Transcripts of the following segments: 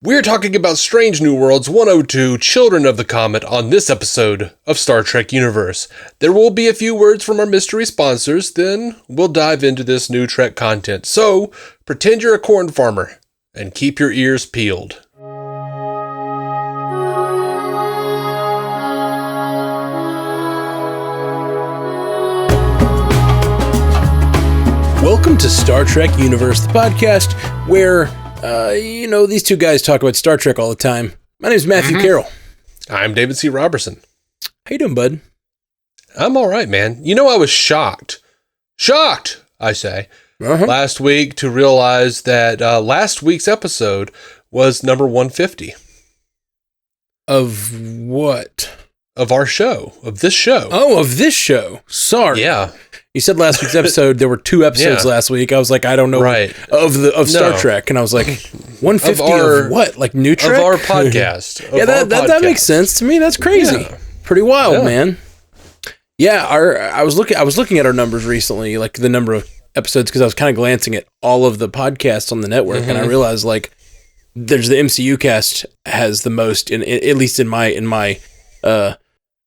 We're talking about Strange New Worlds 102, Children of the Comet, on this episode of Star Trek Universe. There will be a few words from our mystery sponsors, then we'll dive into this new Trek content. So, pretend you're a corn farmer, and keep your ears peeled. Welcome to Star Trek Universe, the podcast where, these two guys talk about Star Trek all the time. My name is Matthew Carroll. I'm David C. Robertson. How you doing, bud? I'm all right, man. You know, I was shocked, I say, last week to realize that last week's episode was number 150. Of what? Of our show, of this show. Oh, of this show. Sorry. Yeah. You said last week's episode, there were two episodes last week. I was like, I don't know. Right. Of Star Trek. And I was like, 150 of what? Like new Trek? Of our podcast. That makes sense to me. That's crazy. Yeah. Pretty wild, man. Yeah, I was looking at our numbers recently, like the number of episodes, because I was kind of glancing at all of the podcasts on the network, and I realized like there's the MCU cast has the most, at least in my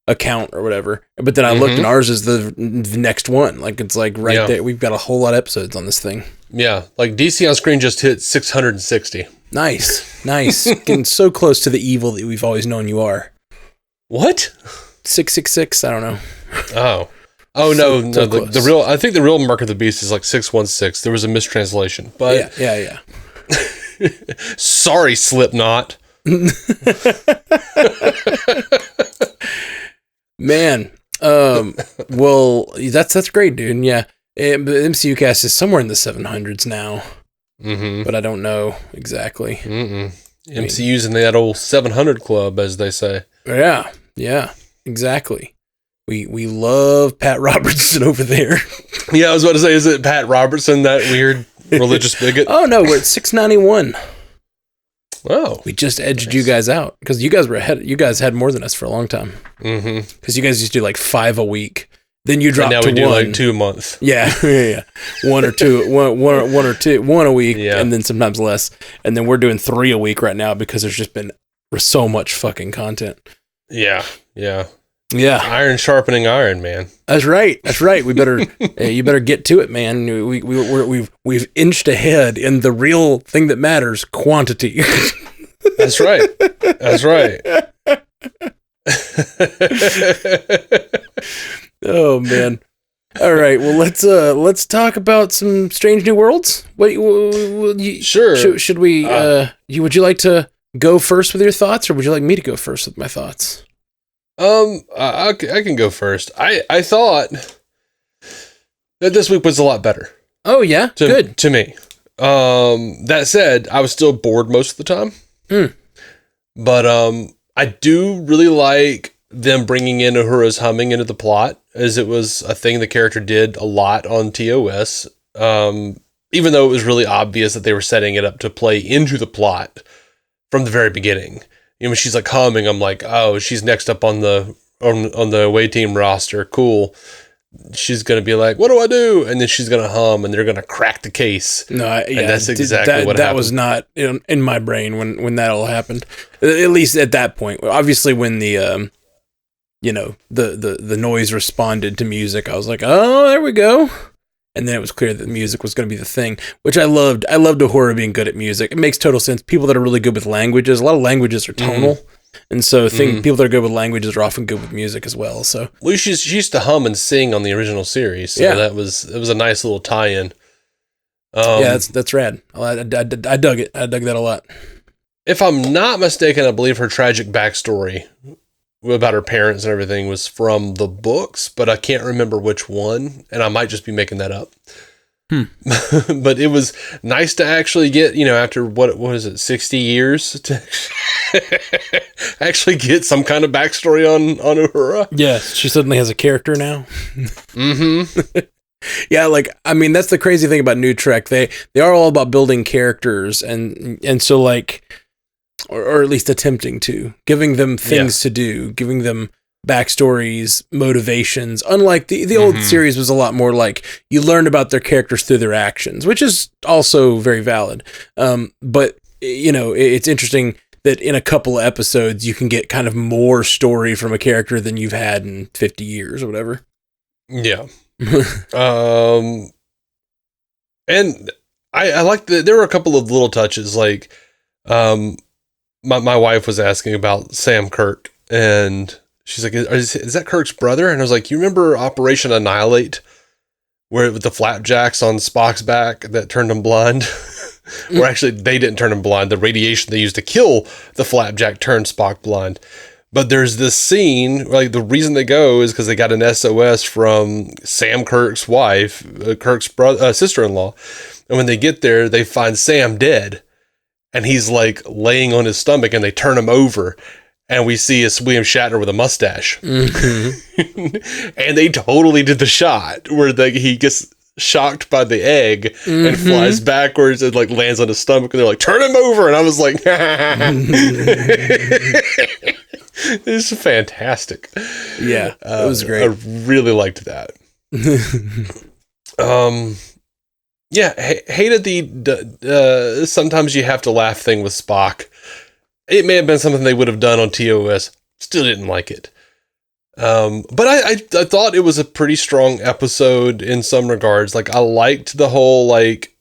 account or whatever. But then I looked and ours is the next one. Like it's like there. We've got a whole lot of episodes on this thing. Yeah, like DC on Screen just hit 660. Nice. Getting so close to the evil that we've always known you are. What? 666? I don't know. Oh no. The real. I think the real mark of the beast is like 616. There was a mistranslation, but yeah. Sorry, Slipknot. Man, well, that's great, dude. Yeah, the MCU cast is somewhere in the 700s now, but I don't know exactly. MCU's in that old 700 club, as they say. Yeah, exactly. We love Pat Robertson over there. Yeah, I was about to say, is it Pat Robertson, that weird religious bigot? Oh no, we're at 691. Oh, we just edged you guys out because you guys were ahead. You guys had more than us for a long time. Because you guys used to do like 5 a week. Then you dropped to 1. Now we do like 2 a month. Yeah. 1 or 2, one a week, and then sometimes less. And then we're doing 3 a week right now because there's just been so much fucking content. Yeah. Iron sharpening iron, man. That's right. We better, you better get to it, man. We've inched ahead in the real thing that matters, quantity. That's right. Oh man. All right. Well, let's talk about some Strange New Worlds. Sure. Should we? Would you like to go first with your thoughts, or would you like me to go first with my thoughts? I can go first. I thought that this week was a lot better. Oh yeah, good to me. That said, I was still bored most of the time. But I do really like them bringing in Uhura's humming into the plot, as it was a thing the character did a lot on TOS. Even though it was really obvious that they were setting it up to play into the plot from the very beginning. You know, when she's like humming, I'm like, oh, she's next up on the away team roster. Cool. She's gonna be like, what do I do? And then she's gonna hum, and they're gonna crack the case. And that's exactly what happened. That was not in my brain when that all happened. At least at that point. Obviously, when the the noise responded to music, I was like, oh, there we go. And then it was clear that music was going to be the thing, which I loved. I loved Uhura being good at music. It makes total sense. People that are really good with languages, a lot of languages are tonal. And so people that are good with languages are often good with music as well. So she used to hum and sing on the original series. So it was a nice little tie-in. That's rad. I dug it. I dug that a lot. If I'm not mistaken, I believe her tragic backstory about her parents and everything was from the books, but I can't remember which one, and I might just be making that up. But it was nice to actually get, after what is it, 60 years to actually get some kind of backstory on Uhura. Yes, she suddenly has a character now. Yeah, that's the crazy thing about New Trek. They are all about building characters, and so or at least attempting to, giving them things to do, giving them backstories, motivations. Unlike the old series was a lot more like you learned about their characters through their actions, which is also very valid. But it's interesting that in a couple of episodes you can get kind of more story from a character than you've had in 50 years or whatever. Yeah. And I like there were a couple of little touches, like, my wife was asking about Sam Kirk, and she's like, is that Kirk's brother? And I was like, you remember Operation Annihilate, where with the flapjacks on Spock's back that turned him blind? Or actually, they didn't turn him blind. The radiation they used to kill the flapjack turned Spock blind. But there's this scene, like, the reason they go is because they got an SOS from Sam Kirk's wife, Kirk's sister-in-law. And when they get there, they find Sam dead. And he's, like, laying on his stomach, and they turn him over. And we see it's William Shatner with a mustache. Mm-hmm. And they totally did the shot where he gets shocked by the egg and flies backwards and, like, lands on his stomach. And they're like, turn him over. And I was like, this is fantastic. Yeah, it was great. I really liked that. Yeah, hated the sometimes you have to laugh thing with Spock. It may have been something they would have done on TOS. Still didn't like it. But I thought it was a pretty strong episode in some regards. Like, I liked the whole, like,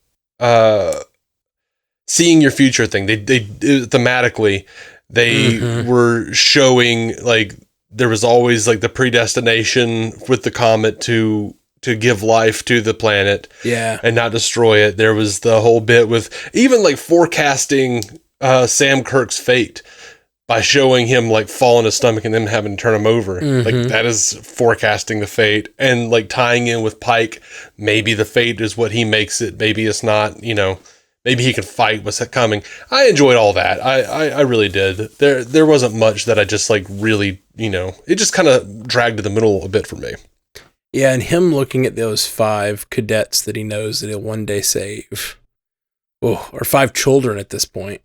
seeing your future thing. They thematically, they were showing, like, there was always, like, the predestination with the comet to give life to the planet, and not destroy it. There was the whole bit with even, like, forecasting Sam Kirk's fate by showing him, like, fall on his stomach and then having to turn him over. Like, that is forecasting the fate, and, like, tying in with Pike. Maybe the fate is what he makes it. Maybe it's not. Maybe he can fight what's coming. I enjoyed all that. I really did. There wasn't much that I just, like, really, it just kind of dragged to the middle a bit for me. Yeah, and him looking at those 5 cadets that he knows that he'll one day save, or 5 children at this point,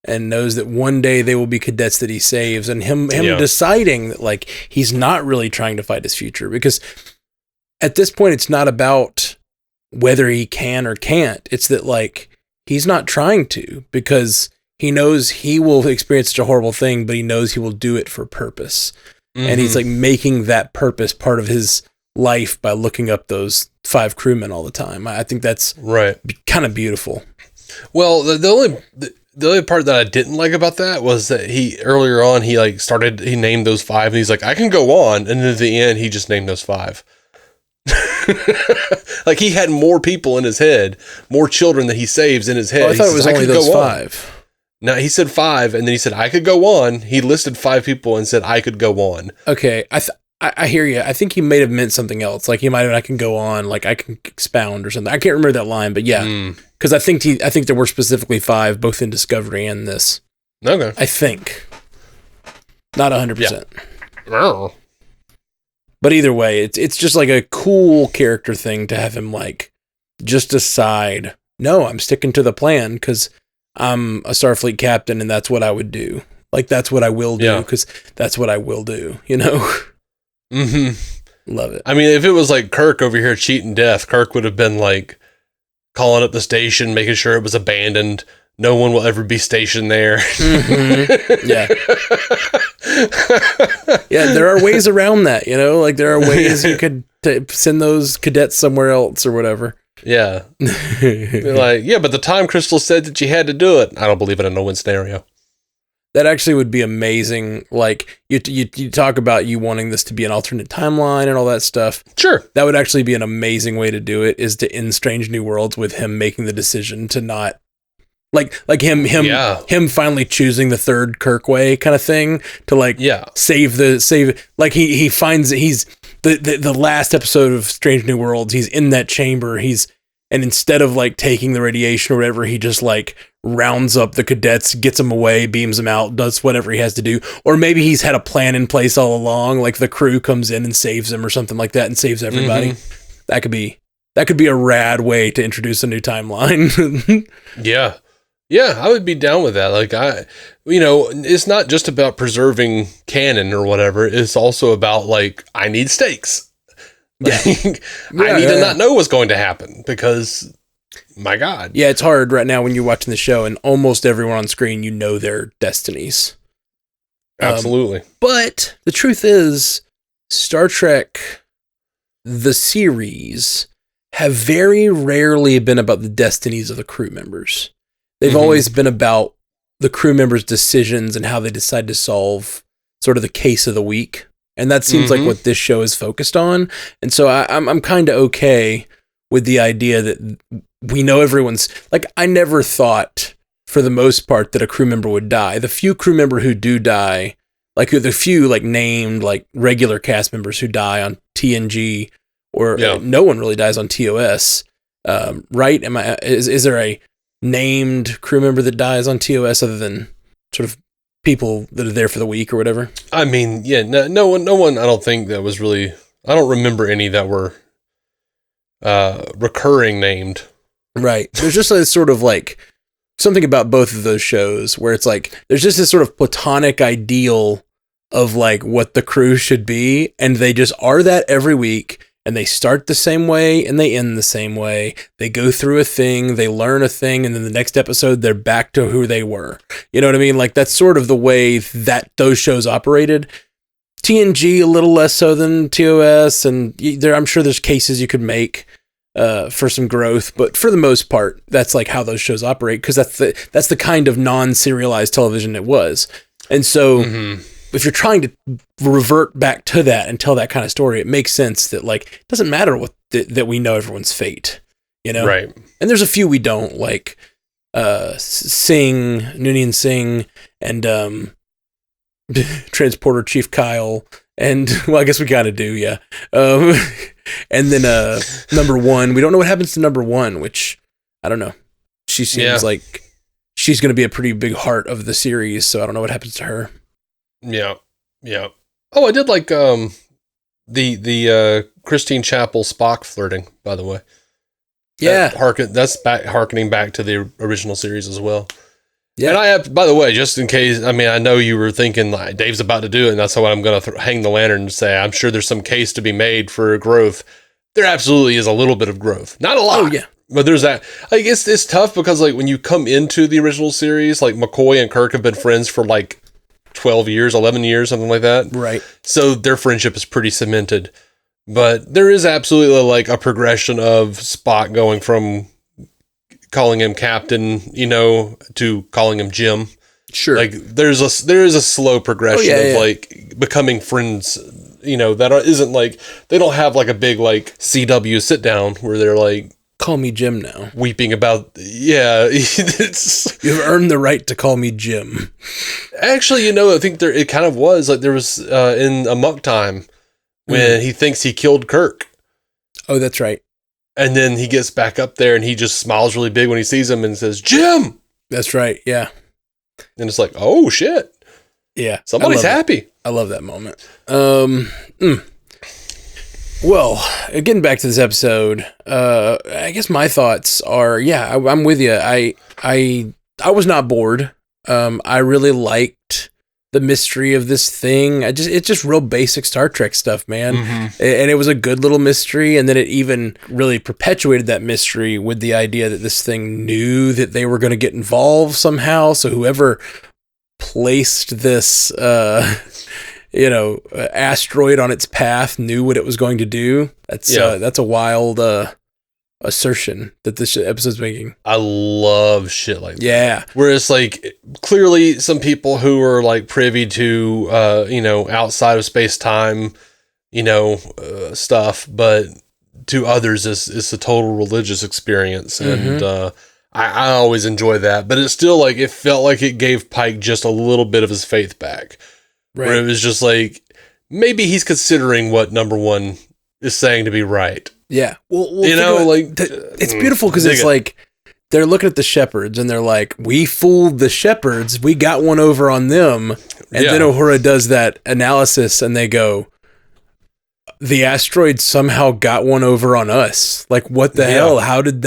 and knows that one day they will be cadets that he saves, and him deciding that, like, he's not really trying to fight his future, because at this point it's not about whether he can or can't. It's that, like, he's not trying to, because he knows he will experience such a horrible thing, but he knows he will do it for purpose. And he's, like, making that purpose part of his life by looking up those 5 crewmen all the time. I think that's right, kind of beautiful. Well, the only part that I didn't like about that was that earlier on he named those 5, and he's like, I can go on, and then at the end he just named those 5. Like, he had more people in his head, more children that he saves in his head. I thought it was only those 5. No, he said 5, and then he said I could go on. He listed 5 people and said I could go on. Okay, I hear you. I think he might have meant something else. Like, he might have, I can go on, like, I can expound or something. I can't remember that line, but yeah. Because I think there were specifically 5, both in Discovery and this. Okay. I think. Not 100%. Yeah. But either way, it's just like a cool character thing to have him, like, just decide, no, I'm sticking to the plan because I'm a Starfleet captain and that's what I would do. Like, that's what I will do because that's what I will do, Love it. I mean, if it was like Kirk over here cheating death, Kirk would have been, like, calling up the station, making sure it was abandoned. No one will ever be stationed there. Yeah. Yeah, there are ways around that, Like, there are ways you could send those cadets somewhere else or whatever. Yeah. Like, yeah, but the time crystal said that you had to do it. I don't believe it in no one scenario. That actually would be amazing. Like, you talk about you wanting this to be an alternate timeline and all that stuff. Sure. That would actually be an amazing way to do it, is to end Strange New Worlds with him making the decision to not, like him finally choosing the third Kirk way kind of thing to, like, save like he finds that he's the last episode of Strange New Worlds, he's in that chamber, and instead of, like, taking the radiation or whatever, he just, like, rounds up the cadets, gets them away, beams them out, does whatever he has to do. Or maybe he's had a plan in place all along, like the crew comes in and saves him or something like that and saves everybody. That could be a rad way to introduce a new timeline. Yeah. Yeah, I would be down with that. Like, it's not just about preserving canon or whatever. It's also about, like, I need stakes. I need to not know what's going to happen, because my God. Yeah, it's hard right now when you're watching the show and almost everyone on screen, you know their destinies. Absolutely. But the truth is, Star Trek, the series, have very rarely been about the destinies of the crew members. They've always been about the crew members' decisions and how they decide to solve sort of the case of the week. And that seems like what this show is focused on. And so I'm kind of okay with the idea that we know everyone's... Like, I never thought, for the most part, that a crew member would die. The few crew member who do die, like the few like named like regular cast members who die on TNG, or no one really dies on TOS, right? Is there a named crew member that dies on TOS other than sort of people that are there for the week or whatever? I mean, yeah, no one. I don't think that was really. I don't remember any that were recurring named. Right. There's just a sort of like something about both of those shows where it's like there's just this sort of platonic ideal of like what the crew should be, and they just are that every week. And they start the same way and they end the same way. They go through a thing, they learn a thing, and then the next episode, they're back to who they were. You know what I mean? Like, that's sort of the way that those shows operated. TNG, a little less so than TOS, and I'm sure there's cases you could make for some growth, but for the most part, that's like how those shows operate, because that's the kind of non-serialized television it was. And so... If you're trying to revert back to that and tell that kind of story, it makes sense that like it doesn't matter that we know everyone's fate, you know? Right. And there's a few we don't, like Noonien Singh, and Transporter Chief Kyle, and well, I guess we kind of do, yeah. And then number one, we don't know what happens to number one, which I don't know. She seems like she's going to be a pretty big heart of the series, so I don't know what happens to her. Yeah. Oh, I did like the Christine Chapel Spock flirting, by the way. Yeah, that's harkening back to the original series as well. Yeah, and I have, by the way, just in case. I mean, I know you were thinking like Dave's about to do it, and that's why I'm going to hang the lantern and say I'm sure there's some case to be made for growth. There absolutely is a little bit of growth, not a lot. Oh yeah. But there's that. I guess it's tough because like when you come into the original series, like McCoy and Kirk have been friends for like 12 years, 11 years, something like that. Right. So their friendship is pretty cemented. But there is absolutely like a progression of Spock going from calling him Captain, to calling him Jim. Sure. Like there is a slow progression of like becoming friends, that isn't like, they don't have like a big like CW sit down where they're like, call me Jim now. Weeping about, You've earned the right to call me Jim. Actually, I think it kind of was like there was in Amok Time when he thinks he killed Kirk. Oh, that's right. And then he gets back up there and he just smiles really big when he sees him and says, Jim! That's right, yeah. And it's like, oh, shit. Yeah. Somebody's happy. I love that moment. Well, getting back to this episode, I guess my thoughts are, I'm with you. I was not bored. I really liked the mystery of this thing. It's just real basic Star Trek stuff, man. And it was a good little mystery. And then it even really perpetuated that mystery with the idea that this thing knew that they were going to get involved somehow. So whoever placed this, asteroid on its path knew what it was going to do. That's a wild assertion that this episode's making. I love shit like that. Yeah. Whereas like clearly some people who are like privy to outside of space-time, stuff, but to others it's a total religious experience. And I always enjoy that. But it's still like it felt like it gave Pike just a little bit of his faith back. Right. Where it was just like, maybe he's considering what number one is saying to be right. Yeah. Well it's beautiful because it's like, they're looking at the shepherds and they're like, we fooled the shepherds. We got one over on them. And then Uhura does that analysis and they go, the asteroid somehow got one over on us. Like, what the hell? How did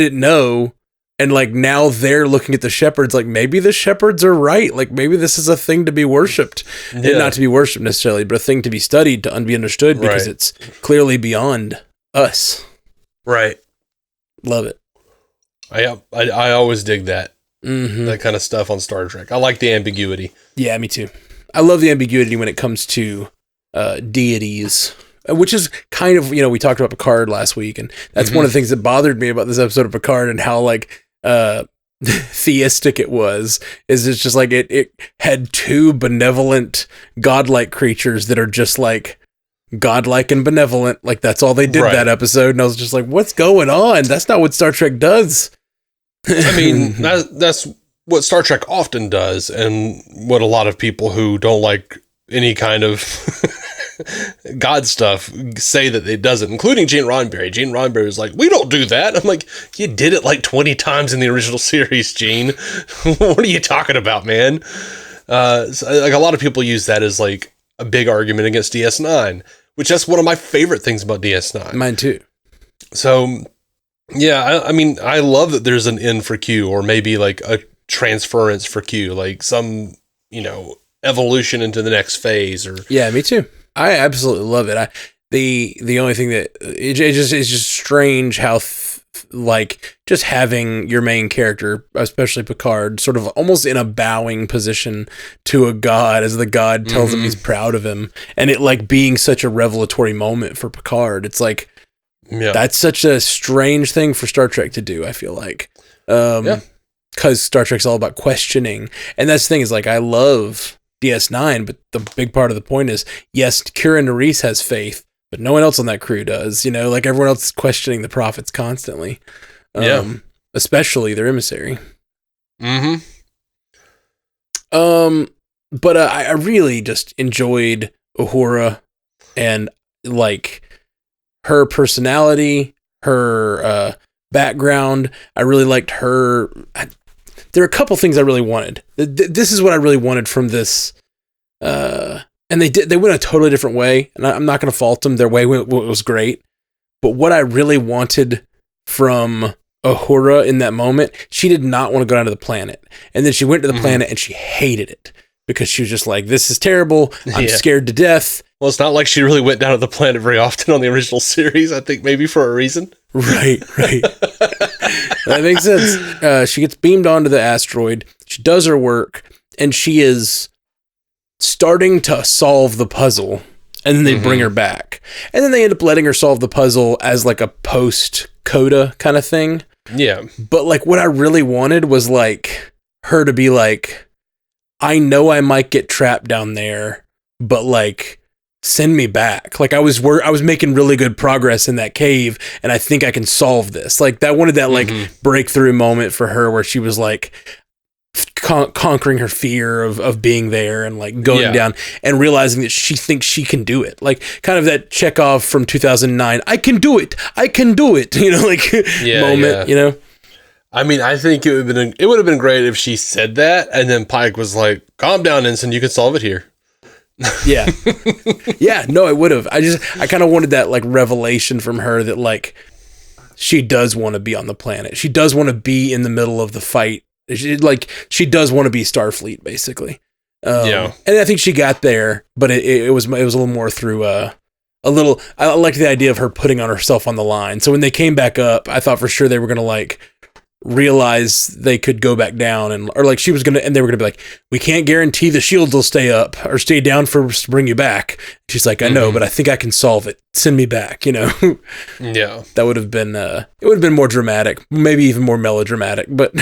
it know? And like now they're looking at the shepherds like maybe the shepherds are right. Like maybe this is a thing to be worshipped. And not to be worshipped necessarily, but a thing to be studied, to be understood because it's clearly beyond us. Right. Love it. I always dig that. That kind of stuff on Star Trek. I like the ambiguity. Yeah, me too. I love the ambiguity when it comes to deities, which is kind of, we talked about Picard last week, and that's one of the things that bothered me about this episode of Picard and how like theistic it was. Is it's just like it had two benevolent godlike creatures that are just like godlike and benevolent. Like that's all they did that episode, and I was just like, what's going on? That's not what Star Trek does. I mean, that's what Star Trek often does, and what a lot of people who don't like any kind of God stuff say that it doesn't, including Gene Roddenberry. Gene Roddenberry is like, we don't do that. I'm like, you did it like 20 times in the original series, Gene. What are you talking about, man? So, like a lot of people use that as like a big argument against DS9, which that's one of my favorite things about DS9. Mine too. So, yeah, I mean, I love that there's an N for Q, or maybe like a transference for Q, like some, evolution into the next phase. Or yeah, me too. I absolutely love it. The only thing that it's just strange how like just having your main character, especially Picard, sort of almost in a bowing position to a god as the god tells him he's proud of him, and it like being such a revelatory moment for Picard. It's like, that's such a strange thing for Star Trek to do, I feel like. Because Star Trek's all about questioning. And that's the thing is, like, I love DS9, but the big part of the point is, yes, Kira Nerys has faith, but no one else on that crew does. Like, everyone else is questioning the prophets constantly. Especially their emissary. But I really just enjoyed Uhura and, like, her personality, her background. I really liked her. There are a couple things I really wanted. This is what I really wanted from this. And they went a totally different way, and I'm not going to fault them. Their way was great. But what I really wanted from Uhura in that moment, she did not want to go down to the planet. And then she went to the planet and she hated it because she was just like, this is terrible. I'm scared to death. Well, it's not like she really went down to the planet very often on the original series. I think maybe for a reason. Right. That makes sense. She gets beamed onto the asteroid. She does her work, and she is starting to solve the puzzle. And then they bring her back. And then they end up letting her solve the puzzle as like a post-coda kind of thing. Yeah. But like what I really wanted was like her to be like, I know I might get trapped down there, but like, send me back. Like I was making really good progress in that cave, and I think I can solve this. Like that wanted that like breakthrough moment for her where she was like conquering her fear of being there and like going down and realizing that she thinks she can do it. Like kind of that Chekhov from 2009. I can do it. Like moment. I mean, I think it would have been great if she said that, and then Pike was like, "Calm down, Ensign. You can solve it here." No, it would have. I kind of wanted that like revelation from her that like she does want to be on the planet. She does want to be in the middle of the fight. She does want to be Starfleet, basically. And I think she got there, but it was a little more through I liked the idea of her putting on herself on the line. So when they came back up, I thought for sure they were gonna like realize they could go back down and they were gonna be like, we can't guarantee the shields will stay up or stay down for us to bring you back. She's like, I know, but I think I can solve it. Send me back, Yeah. That would have been it would have been more dramatic, maybe even more melodramatic, but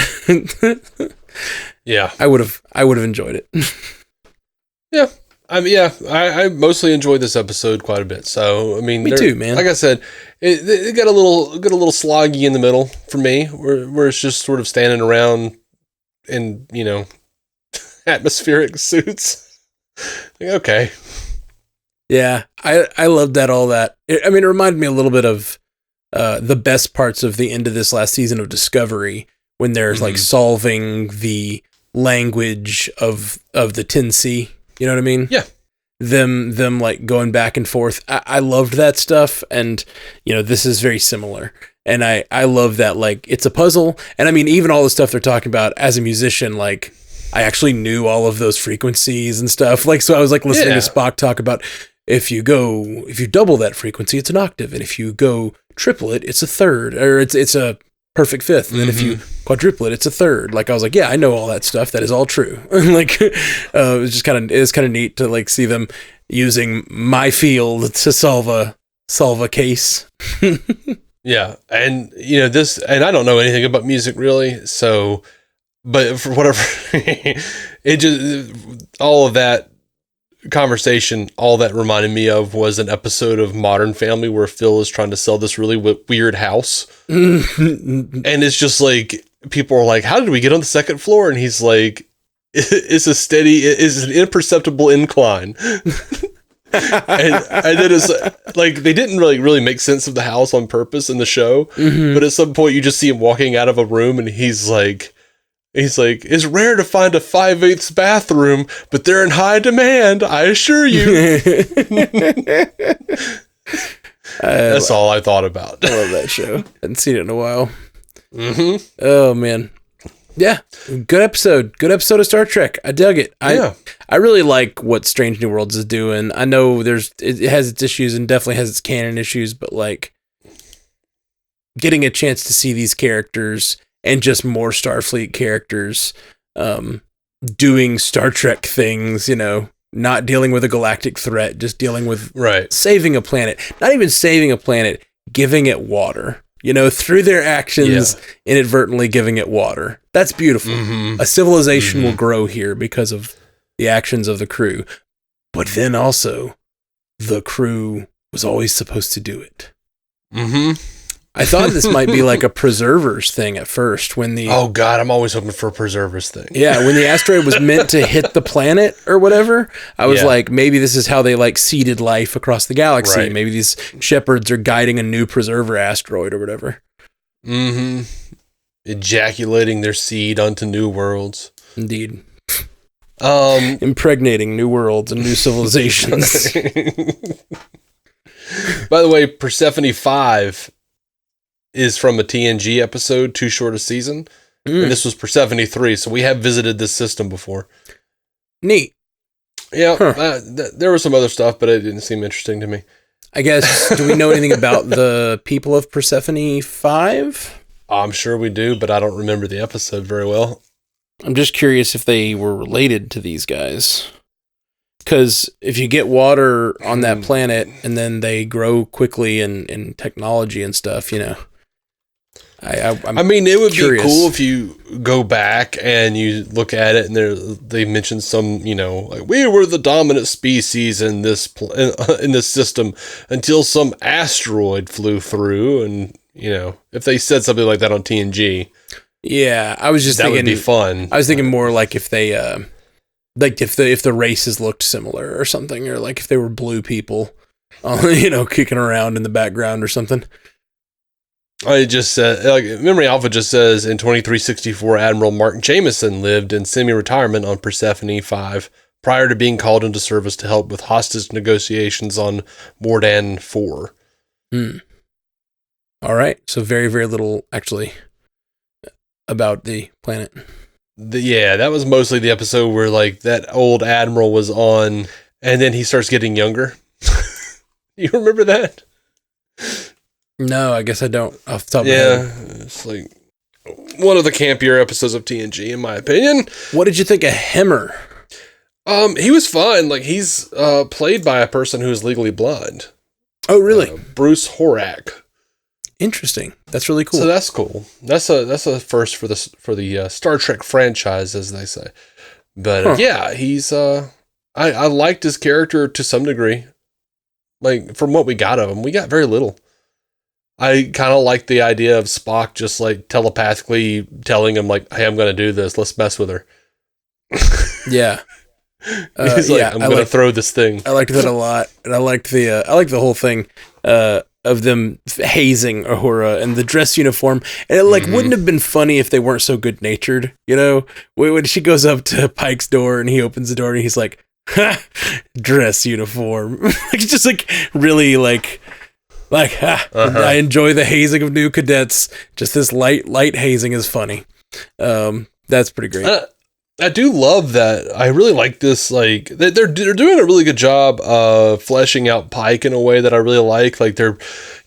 yeah. I would have enjoyed it. Yeah. I mostly enjoyed this episode quite a bit. So, I mean, me too, man. Like I said, it got a little sloggy in the middle for me, where it's just sort of standing around in, atmospheric suits. Like, okay. Yeah, I loved all that. It reminded me a little bit of the best parts of the end of this last season of Discovery, when they're like solving the language of the 10C. You know what I mean? Yeah. Them like going back and forth. I loved that stuff. And, this is very similar. And I love that, like, it's a puzzle. And I mean, even all the stuff they're talking about as a musician, like, I actually knew all of those frequencies and stuff. Like, so I was like listening to Spock talk about if you double that frequency, it's an octave. And if you go triple it, it's a third, or it's a perfect fifth. And then if you quadruple it, it's a third. Like, I was like, yeah, I know all that stuff. That is all true. Like, it was kind of neat to like see them using my field to solve a case. Yeah. And and I don't know anything about music really. So, but for whatever, it just, all of that conversation, all that reminded me of was an episode of Modern Family where Phil is trying to sell this really weird house. And it's just like, people are like, how did we get on the second floor? And he's like, it's an imperceptible incline. and then it's like, they didn't really make sense of the house on purpose in the show. But at some point you just see him walking out of a room and he's like, it's rare to find a 5/8 bathroom, but they're in high demand, I assure you. That's all I thought about. I love that show. Hadn't seen it in a while. Oh, man. Yeah. Good episode of Star Trek. I dug it. I really like what Strange New Worlds is doing. I know it has its issues and definitely has its canon issues, but like getting a chance to see these characters and just more Starfleet characters doing Star Trek things, not dealing with a galactic threat, just dealing with saving a planet. Not even saving a planet, giving it water. Through their actions, inadvertently giving it water. That's beautiful. A civilization will grow here because of the actions of the crew. But then also, the crew was always supposed to do it. I thought this might be like a preservers thing at first when the... Oh God, I'm always hoping for a preservers thing. Yeah, when the asteroid was meant to hit the planet or whatever, I was like, maybe this is how they like seeded life across the galaxy. Right. Maybe these shepherds are guiding a new preserver asteroid or whatever. Ejaculating their seed onto new worlds. Indeed. Impregnating new worlds and new civilizations. By the way, Persephone 5 is from a TNG episode, Too Short a Season. And this was Persephone 3, so we have visited this system before. Neat. Yeah, there was some other stuff, but it didn't seem interesting to me. I guess, do we know anything about the people of Persephone 5? I'm sure we do, but I don't remember the episode very well. I'm just curious if they were related to these guys. Because if you get water on that planet and then they grow quickly in technology and stuff, I mean, it would be cool if you go back and you look at it and they mentioned some, like we were the dominant species in this system until some asteroid flew through, and if they said something like that on TNG, I was just thinking that would be fun. I was thinking more like if they, like if the races looked similar or something, or like if they were blue people, kicking around in the background or something. I just said, Memory Alpha just says in 2364, Admiral Mark Jameson lived in semi-retirement on Persephone 5 prior to being called into service to help with hostage negotiations on Mordan 4. All right. So very, very little actually about the planet. That was mostly the episode where like that old Admiral was on and then he starts getting younger. You remember that? No, I guess I don't off the top of my head. It's like one of the campier episodes of TNG, in my opinion. What did you think of Hemmer? He was fine. Like he's played by a person who is legally blind. Oh, really? Bruce Horak. Interesting. That's really cool. So that's cool. That's a first for the Star Trek franchise, as they say. But he's I liked his character to some degree. Like from what we got of him, we got very little. I kind of like the idea of Spock just like telepathically telling him like, "Hey, I'm going to do this. Let's mess with her." Yeah. He's like, "I'm going to throw this thing." I liked that a lot, and I liked the whole thing of them hazing Uhura and the dress uniform. And it wouldn't have been funny if they weren't so good natured, When she goes up to Pike's door and he opens the door and he's like, "Ha, dress uniform." It's just like really I enjoy the hazing of new cadets. Just this light hazing is funny. That's pretty great. I do love that. I really like this. Like they're doing a really good job of fleshing out Pike in a way that I really like. Like they're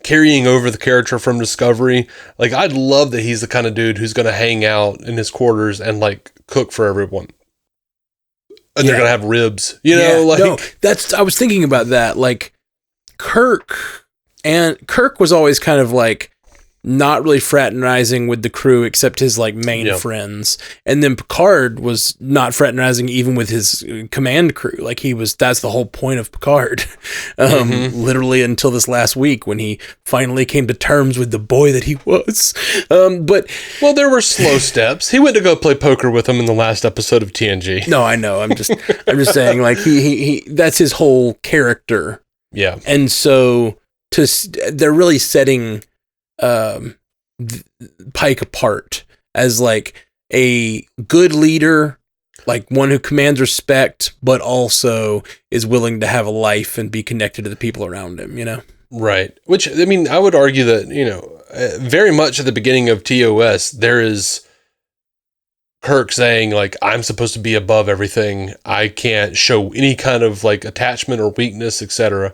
carrying over the character from Discovery. Like I'd love that he's the kind of dude who's going to hang out in his quarters and like cook for everyone. And they're going to have ribs, you know, like no, I was thinking about that. Like Kirk was always kind of like not really fraternizing with the crew except his like main friends. And then Picard was not fraternizing even with his command crew. Like that's the whole point of Picard. Literally until this last week when he finally came to terms with the boy that he was. Well, there were slow steps. He went to go play poker with him in the last episode of TNG. No, I know. I'm just saying like he that's his whole character. Yeah. And so they're really setting Pike apart as like a good leader, like one who commands respect, but also is willing to have a life and be connected to the people around him, you know? Right. Which, I mean, I would argue that, you know, very much at the beginning of TOS, there is Kirk saying like, I'm supposed to be above everything. I can't show any kind of like attachment or weakness, etc.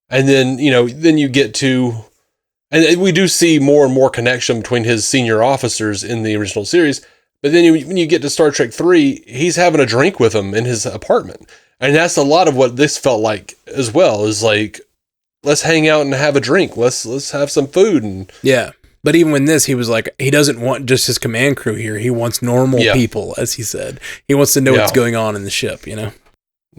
And then, you know, then you get to, and we do see more and more connection between his senior officers in the original series. But then when you get to Star Trek 3, he's having a drink with them in his apartment. And that's a lot of what this felt like as well, is like, let's hang out and have a drink. Let's have some food. And yeah. But even in this, he was like, he doesn't want just his command crew here. He wants normal people, as he said. He wants to know what's going on in the ship, you know?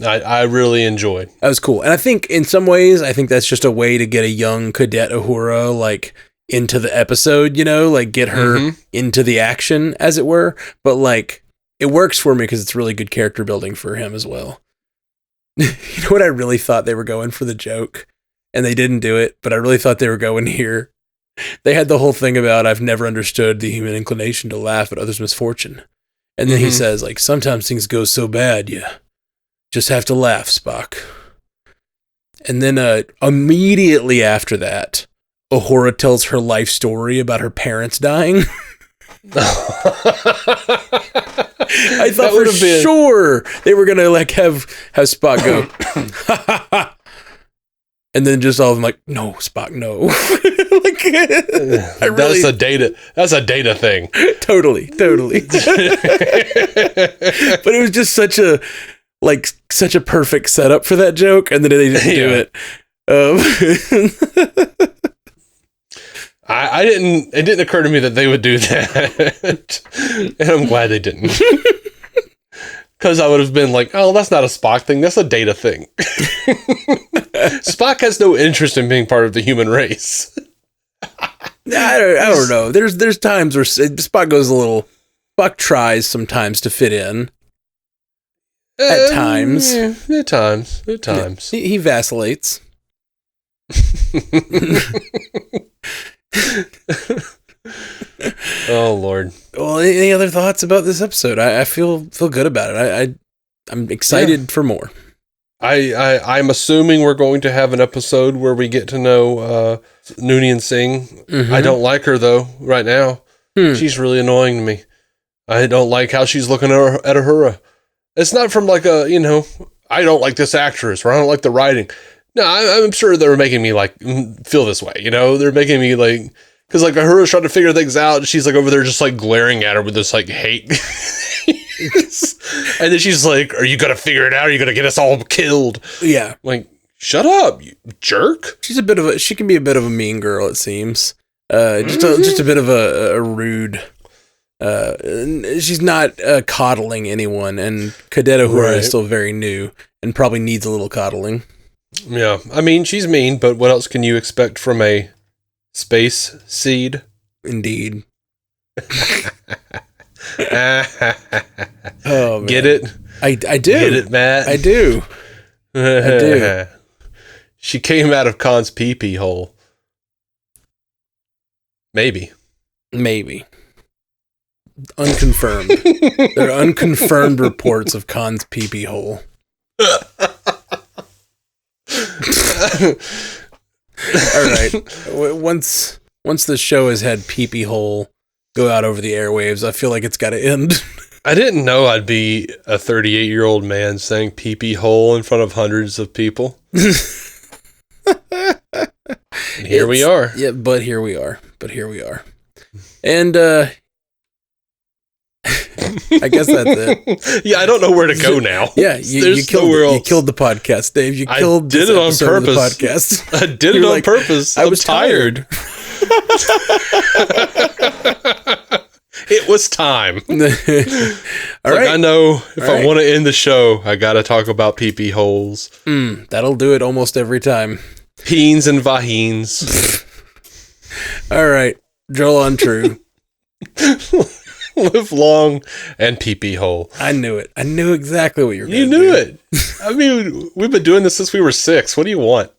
I really enjoyed. That was cool. And I think in some ways, I think that's just a way to get a young cadet Uhura, like, into the episode, you know, like get her into the action, as it were. But like, it works for me because it's really good character building for him as well. You know what I really thought they were going for the joke? And they didn't do it, but I really thought they were going here. They had the whole thing about, I've never understood the human inclination to laugh at others' misfortune. And then he says, like, sometimes things go so bad, you just have to laugh, Spock. And then immediately after that, Uhura tells her life story about her parents dying. I thought for sure they were going to like have Spock go, and then just all of them like, no, Spock, no. Like, that's a data thing. Totally. But it was just such a perfect setup for that joke, and then they didn't do it. It didn't occur to me that they would do that. And I'm glad they didn't. Because I would have been like, oh, that's not a Spock thing. That's a data thing. Spock has no interest in being part of the human race. I don't know. There's times where Spock tries sometimes to fit in. At times. Yeah, at times. Yeah, he vacillates. Oh Lord. Well, any other thoughts about this episode? I feel good about it. I'm excited for more. I'm assuming we're going to have an episode where we get to know Noonien Singh. I don't like her though right now. She's really annoying to me. I don't like how she's looking at Uhura. It's not from like I don't like this actress or I don't like the writing. No, I'm sure they're making me like feel this way. You know, they're making me like, because like Uhura's trying to figure things out. And she's like over there just like glaring at her with this like hate. And then she's like, are you going to figure it out? Are you going to get us all killed? Yeah. Like, shut up, you jerk. She can be a bit of a mean girl, it seems. Just a bit of a rude. She's not coddling anyone, and Cadet Uhura is still very new and probably needs a little coddling. Yeah, I mean, she's mean, but what else can you expect from a space seed? Indeed. Oh, man. Get it? I do. Get it, Matt? I do. She came out of Khan's pee-pee hole. Maybe. Unconfirmed. There are unconfirmed reports of Khan's pee-pee hole. All right. Once the show has had pee-pee hole go out over the airwaves, I feel like it's got to end. I didn't know I'd be a 38-year-old man saying pee-pee hole in front of hundreds of people. And here we are. Yeah, but here we are. And I guess that's it. Yeah, I don't know where to go now. Yeah, you killed the podcast, Dave. You killed did it on purpose. The podcast. I did it on purpose. I was tired. It was time. All right. I know if I want to end the show, I got to talk about pee-pee holes. That'll do it almost every time. Peens and vagines. All right. Joel Untrue. Live long and pee-pee hole. I knew it. I knew exactly what you were going You to do. knew it. I mean, we've been doing this since we were 6. What do you want?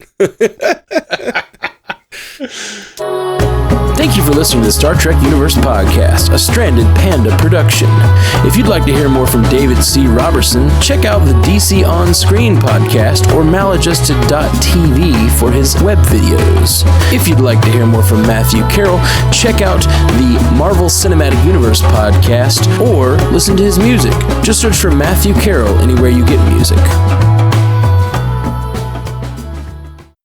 Thank you for listening to the Star Trek Universe Podcast, a Stranded Panda production. If you'd like to hear more from David C. Robertson, check out the DC On Screen podcast or maladjusted.tv for his web videos. If you'd like to hear more from Matthew Carroll, check out the Marvel Cinematic Universe podcast or listen to his music. Just search for Matthew Carroll anywhere you get music.